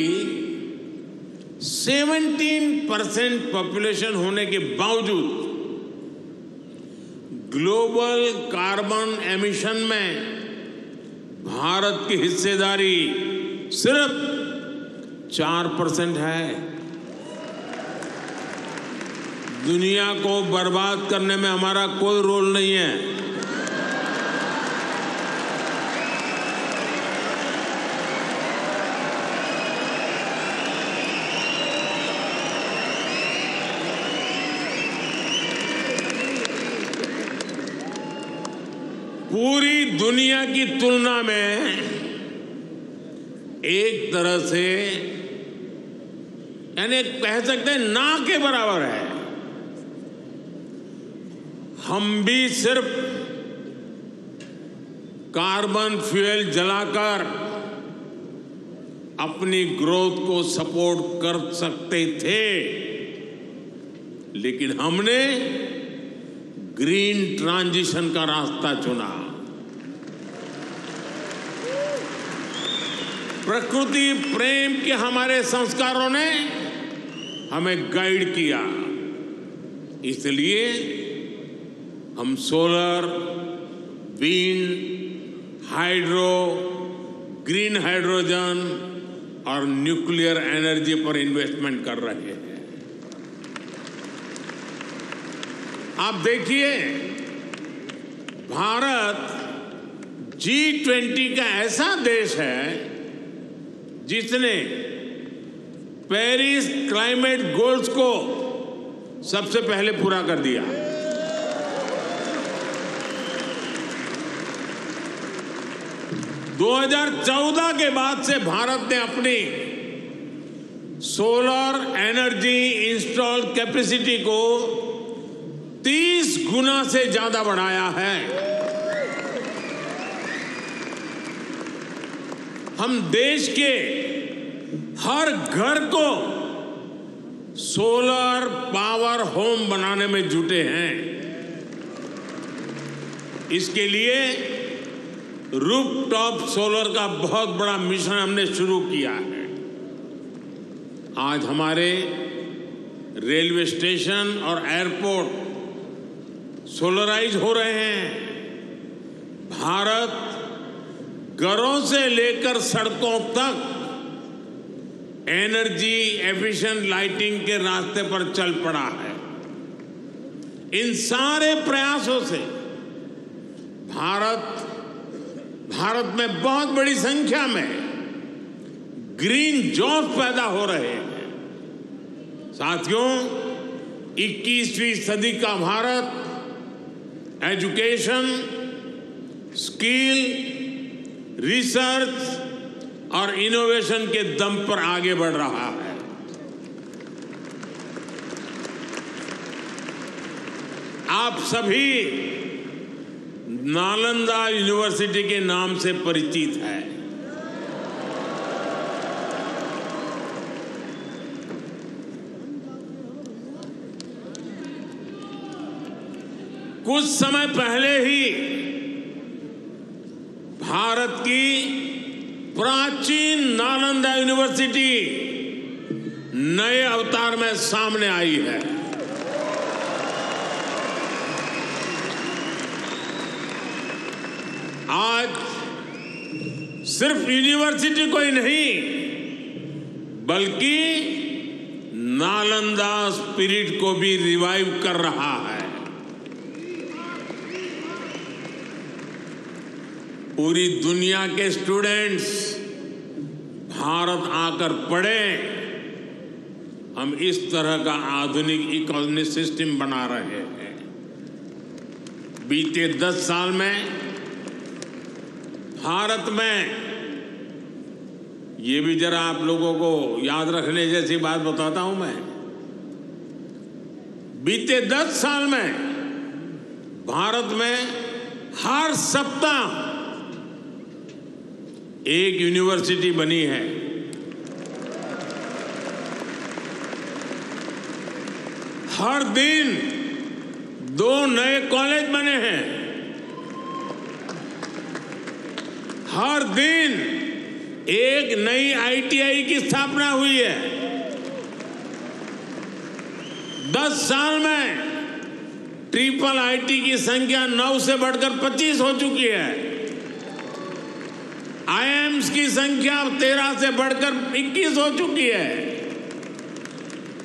17% पॉपुलेशन होने के बावजूद ग्लोबल कार्बन एमिशन में भारत की हिस्सेदारी सिर्फ 4% है। दुनिया को बर्बाद करने में हमारा कोई रोल नहीं है। पूरी दुनिया की तुलना में एक तरह से यानी कह सकते हैं ना के बराबर है। हम भी सिर्फ कार्बन फ्यूल जलाकर अपनी ग्रोथ को सपोर्ट कर सकते थे, लेकिन हमने ग्रीन ट्रांजिशन का रास्ता चुना। प्रकृति प्रेम के हमारे संस्कारों ने हमें गाइड किया, इसलिए हम solar, wind, hydro, green hydrogen और न्यूक्लियर एनर्जी पर इन्वेस्टमेंट कर रहे हैं। आप देखिए, भारत G20 का ऐसा देश है जिसने पेरिस क्लाइमेट गोल्स को सबसे पहले पूरा कर दिया। दो 2014 के बाद से भारत ने अपनी सोलर एनर्जी इंस्टॉल कैपेसिटी को 30 गुना से ज्यादा बढ़ाया है। हम देश के हर घर को सोलर पावर होम बनाने में जुटे हैं। इसके लिए रूफटॉप सोलर का बहुत बड़ा मिशन हमने शुरू किया है। आज हमारे रेलवे स्टेशन और एयरपोर्ट सोलराइज हो रहे हैं। भारत घरों से लेकर सड़कों तक एनर्जी एफिशिएंट लाइटिंग के रास्ते पर चल पड़ा है। इन सारे प्रयासों से भारत में बहुत बड़ी संख्या में ग्रीन जॉब पैदा हो रहे हैं। साथियों, 21वीं सदी का भारत एजुकेशन, स्किल, रिसर्च और इनोवेशन के दम पर आगे बढ़ रहा है। आप सभी नालंदा यूनिवर्सिटी के नाम से परिचित है। कुछ समय पहले ही भारत की प्राचीन नालंदा यूनिवर्सिटी नए अवतार में सामने आई है। आज सिर्फ यूनिवर्सिटी को ही नहीं, बल्कि नालंदा स्पिरिट को भी रिवाइव कर रहा है। पूरी दुनिया के स्टूडेंट्स भारत आकर पढ़े। हम इस तरह का आधुनिक इकोनॉमिक सिस्टम बना रहे हैं। बीते 10 साल में भारत में, ये भी जरा आप लोगों को याद रखने जैसी बात बताता हूं मैं, बीते 10 साल में भारत में हर सप्ताह एक यूनिवर्सिटी बनी है। हर दिन 2 नए कॉलेज बने हैं। हर दिन एक नई ITI की स्थापना हुई है। 10 साल में ट्रिपल IIT की संख्या 9 से बढ़कर 25 हो चुकी है। IIMs की संख्या 13 से बढ़कर 21 हो चुकी है।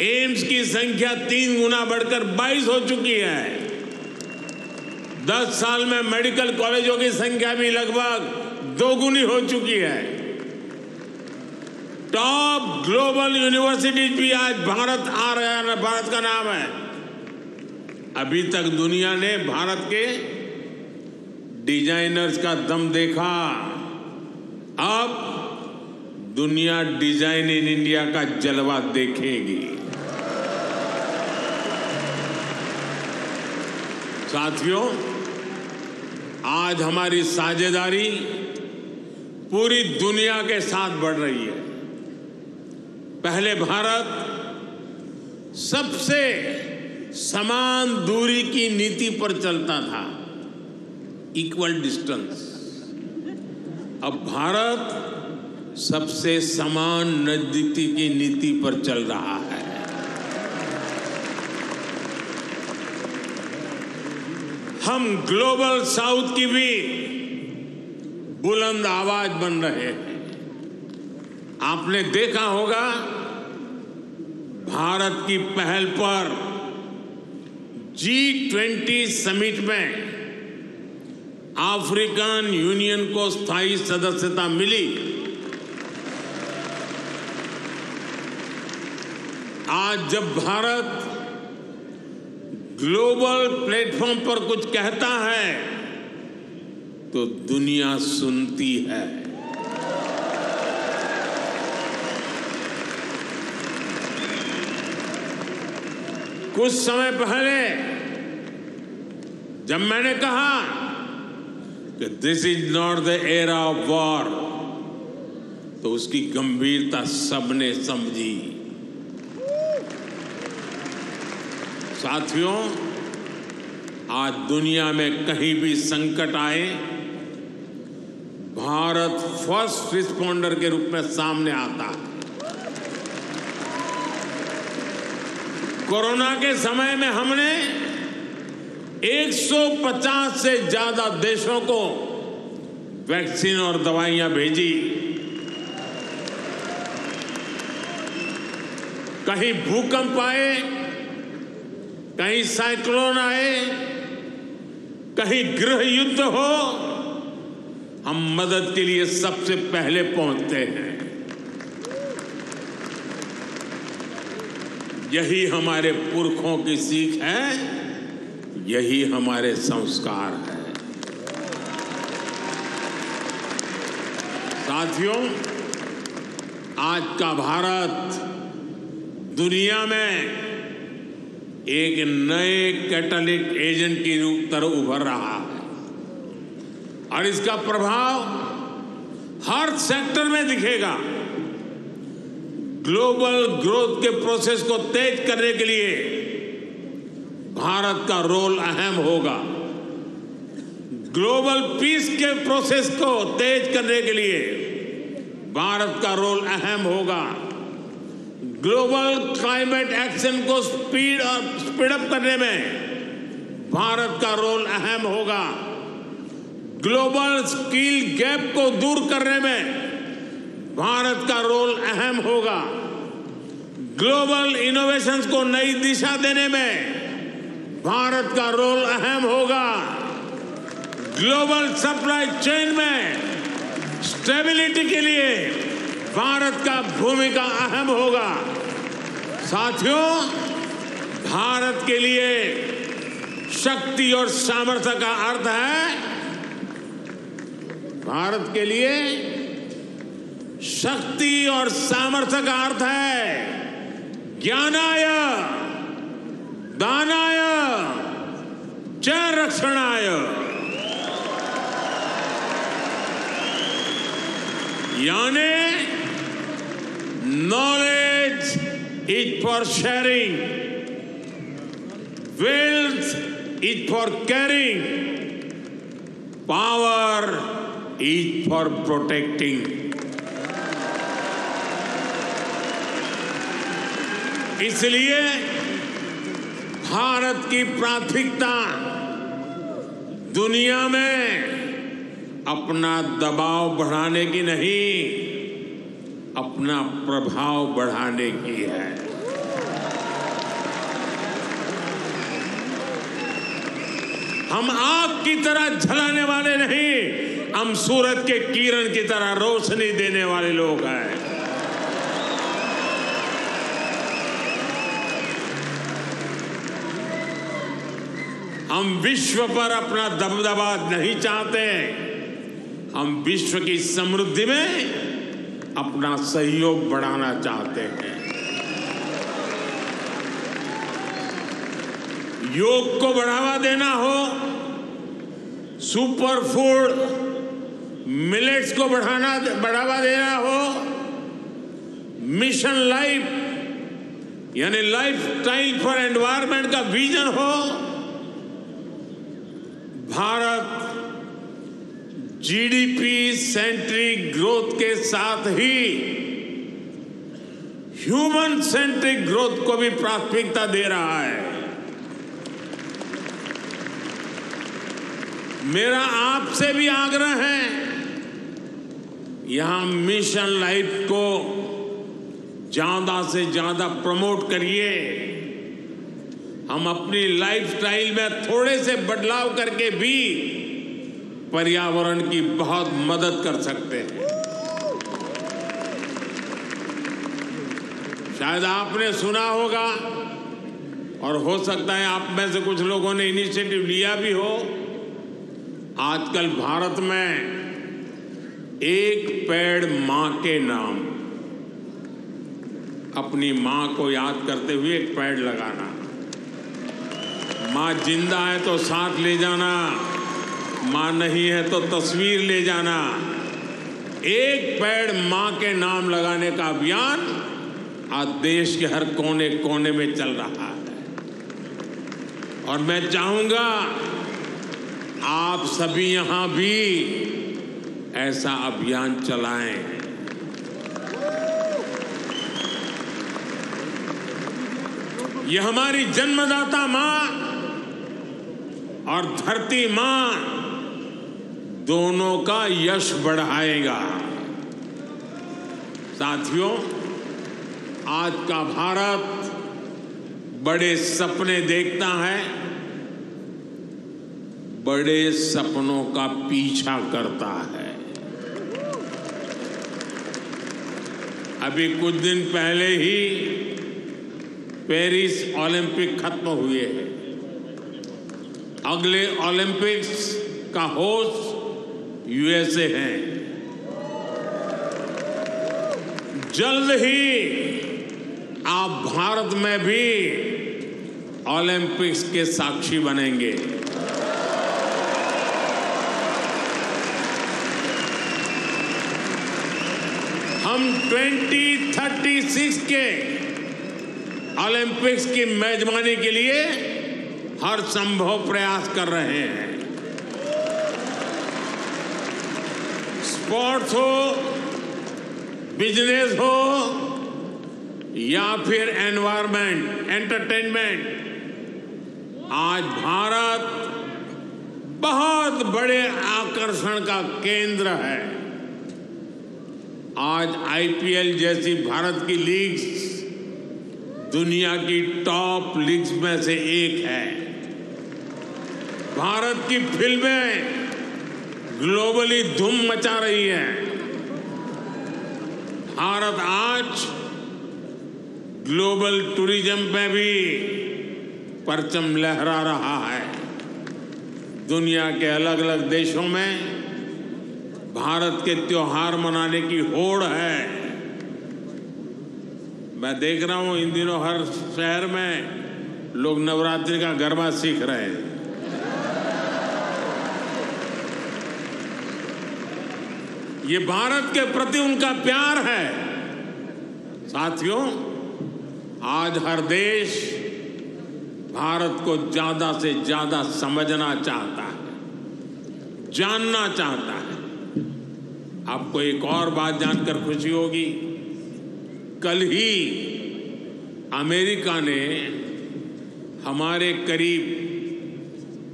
एम्स की संख्या 3 गुना बढ़कर 22 हो चुकी है। 10 साल में मेडिकल कॉलेजों की संख्या भी लगभग 2 गुनी हो चुकी है। टॉप ग्लोबल यूनिवर्सिटीज भी आज भारत आ रहा है, भारत का नाम है। अभी तक दुनिया ने भारत के डिजाइनर्स का दम देखा, अब दुनिया डिजाइन इन इंडिया का जलवा देखेगी। साथियों, आज हमारी साझेदारी पूरी दुनिया के साथ बढ़ रही है। पहले भारत सबसे समान दूरी की नीति पर चलता था, इक्वल डिस्टेंस। अब भारत सबसे समान नजदीकी की नीति पर चल रहा है। हम ग्लोबल साउथ की भी बुलंद आवाज बन रहे हैं। आपने देखा होगा, भारत की पहल पर G20 समिट में अफ्रीकन यूनियन को स्थायी सदस्यता मिली। आज जब भारत ग्लोबल प्लेटफॉर्म पर कुछ कहता है तो दुनिया सुनती है। कुछ समय पहले जब मैंने कहा कि this is not the era of war, तो उसकी गंभीरता सबने समझी। साथियों, आज दुनिया में कहीं भी संकट आए, भारत फर्स्ट रिस्पॉन्डर के रूप में सामने आता है। कोरोना के समय में हमने 150 से ज्यादा देशों को वैक्सीन और दवाइयां भेजी। कहीं भूकंप आए, कहीं साइक्लोन आए, कहीं गृह युद्ध हो, हम मदद के लिए सबसे पहले पहुंचते हैं। यही हमारे पुरखों की सीख है, यही हमारे संस्कार है। साथियों, आज का भारत दुनिया में एक नए कैटलिस्ट एजेंट की तरह उभर रहा है और इसका प्रभाव हर सेक्टर में दिखेगा। ग्लोबल ग्रोथ के प्रोसेस को तेज करने के लिए भारत का रोल अहम होगा। ग्लोबल पीस के प्रोसेस को तेज करने के लिए भारत का रोल अहम होगा। ग्लोबल क्लाइमेट एक्शन को स्पीड अप करने में भारत का रोल अहम होगा। ग्लोबल स्किल गैप को दूर करने में भारत का रोल अहम होगा। ग्लोबल इनोवेशंस को नई दिशा देने में भारत का रोल अहम होगा। ग्लोबल सप्लाई चेन में स्टेबिलिटी के लिए भारत का भूमिका अहम होगा। साथियों, भारत के लिए शक्ति और सामर्थ्य का अर्थ है, भारत के लिए शक्ति और सामर्थ्य का अर्थ है ज्ञानाय, दानाय, च रक्षणाय। यानी knowledge is for sharing, wealth is for carrying, power is for protecting. इसलिए भारत की प्राथमिकता दुनिया में अपना दबाव बढ़ाने की नहीं, अपना प्रभाव बढ़ाने की है। हम आग की तरह जलाने वाले नहीं, हम सूरज के किरण की तरह रोशनी देने वाले लोग हैं। हम विश्व पर अपना दबदबा नहीं चाहते, हम विश्व की समृद्धि में अपना सहयोग बढ़ाना चाहते हैं। योग को बढ़ावा देना हो, सुपर फूड मिलेट्स को बढ़ावा देना हो, मिशन लाइफ यानी लाइफ स्टाइल फॉर एनवायरनमेंट का विजन हो, भारत जीडीपी सेंट्रिक ग्रोथ के साथ ही ह्यूमन सेंट्रिक ग्रोथ को भी प्राथमिकता दे रहा है। मेरा आपसे भी आग्रह है, यहां मिशन लाइफ को ज्यादा से ज्यादा प्रमोट करिए। हम अपनी लाइफस्टाइल में थोड़े से बदलाव करके भी पर्यावरण की बहुत मदद कर सकते हैं। शायद आपने सुना होगा और हो सकता है आप में से कुछ लोगों ने इनिशिएटिव लिया भी हो। आजकल भारत में एक पेड़ मां के नाम, अपनी मां को याद करते हुए एक पेड़ लगाना। मां जिंदा है तो साथ ले जाना, मां नहीं है तो तस्वीर ले जाना। एक पेड़ मां के नाम लगाने का अभियान आज देश के हर कोने कोने में चल रहा है और मैं चाहूंगा आप सभी यहां भी ऐसा अभियान चलाएं। यह हमारी जन्मदाता मां और धरती मां दोनों का यश बढ़ाएगा। साथियों, आज का भारत बड़े सपने देखता है, बड़े सपनों का पीछा करता है। अभी कुछ दिन पहले ही पेरिस ओलंपिक खत्म हुए हैं। अगले ओलंपिक्स का होस्ट यूएसए है। जल्द ही आप भारत में भी ओलंपिक्स के साक्षी बनेंगे। हम 2036 के ओलंपिक्स की मेजबानी के लिए हर संभव प्रयास कर रहे हैं। स्पोर्ट्स हो, बिजनेस हो या फिर एनवायरनमेंट, एंटरटेनमेंट, आज भारत बहुत बड़े आकर्षण का केंद्र है। आज आईपीएल जैसी भारत की लीग्स दुनिया की टॉप लीग्स में से एक है। भारत की फिल्में ग्लोबली धूम मचा रही हैं। भारत आज ग्लोबल टूरिज्म में भी परचम लहरा रहा है। दुनिया के अलग अलग देशों में भारत के त्योहार मनाने की होड़ है। मैं देख रहा हूं इन दिनों हर शहर में लोग नवरात्रि का गरबा सीख रहे हैं। ये भारत के प्रति उनका प्यार है। साथियों, आज हर देश भारत को ज्यादा से ज्यादा समझना चाहता है, जानना चाहता है। आपको एक और बात जानकर खुशी होगी, कल ही अमेरिका ने हमारे करीब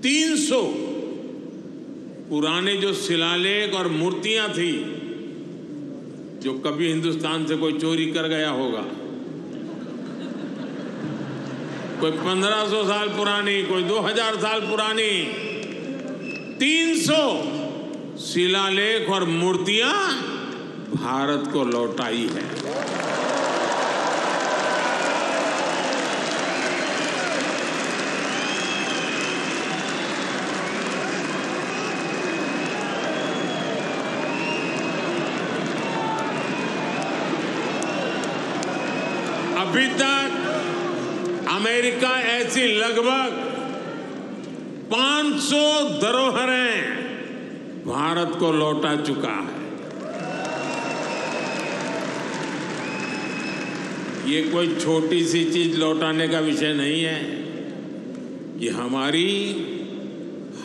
300 पुराने जो शिलालेख और मूर्तियां थी जो कभी हिंदुस्तान से कोई चोरी कर गया होगा, कोई 1500 साल पुरानी, कोई 2000 साल पुरानी, 300 शिलालेख और मूर्तियां भारत को लौटाई है। अभी तक अमेरिका ऐसी लगभग 500 धरोहरें भारत को लौटा चुका है। ये कोई छोटी सी चीज लौटाने का विषय नहीं है। ये हमारी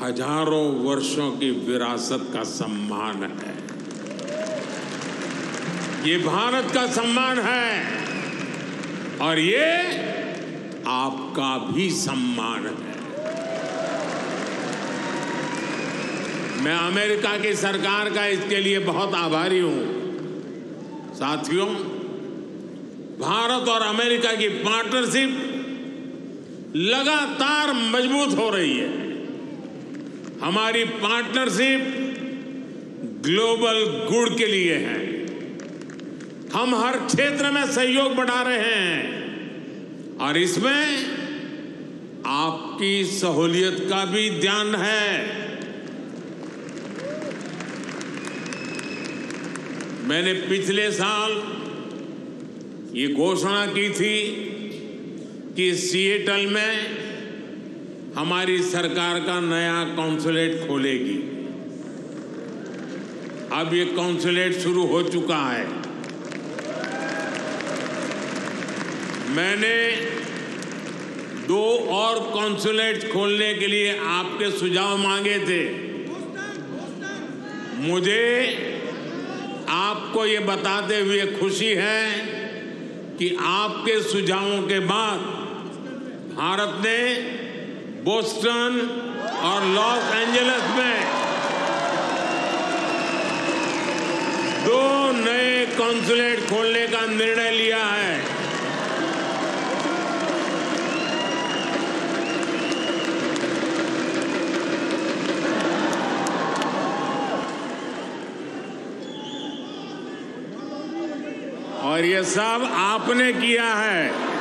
हजारों वर्षों की विरासत का सम्मान है। ये भारत का सम्मान है और ये आपका भी सम्मान है। मैं अमेरिका की सरकार का इसके लिए बहुत आभारी हूं। साथियों, भारत और अमेरिका की पार्टनरशिप लगातार मजबूत हो रही है। हमारी पार्टनरशिप ग्लोबल गुड के लिए है। हम हर क्षेत्र में सहयोग बढ़ा रहे हैं और इसमें आपकी सहूलियत का भी ध्यान है। मैंने पिछले साल ये घोषणा की थी कि सिएटल में हमारी सरकार का नया कॉन्सुलेट खोलेगी। अब ये कॉन्सुलेट शुरू हो चुका है। मैंने 2 और कॉन्सुलेट खोलने के लिए आपके सुझाव मांगे थे। मुझे आपको ये बताते हुए खुशी है कि आपके सुझावों के बाद भारत ने बोस्टन और लॉस एंजलिस में 2 नए कॉन्सुलेट खोलने का निर्णय लिया है। और ये सब आपने किया है।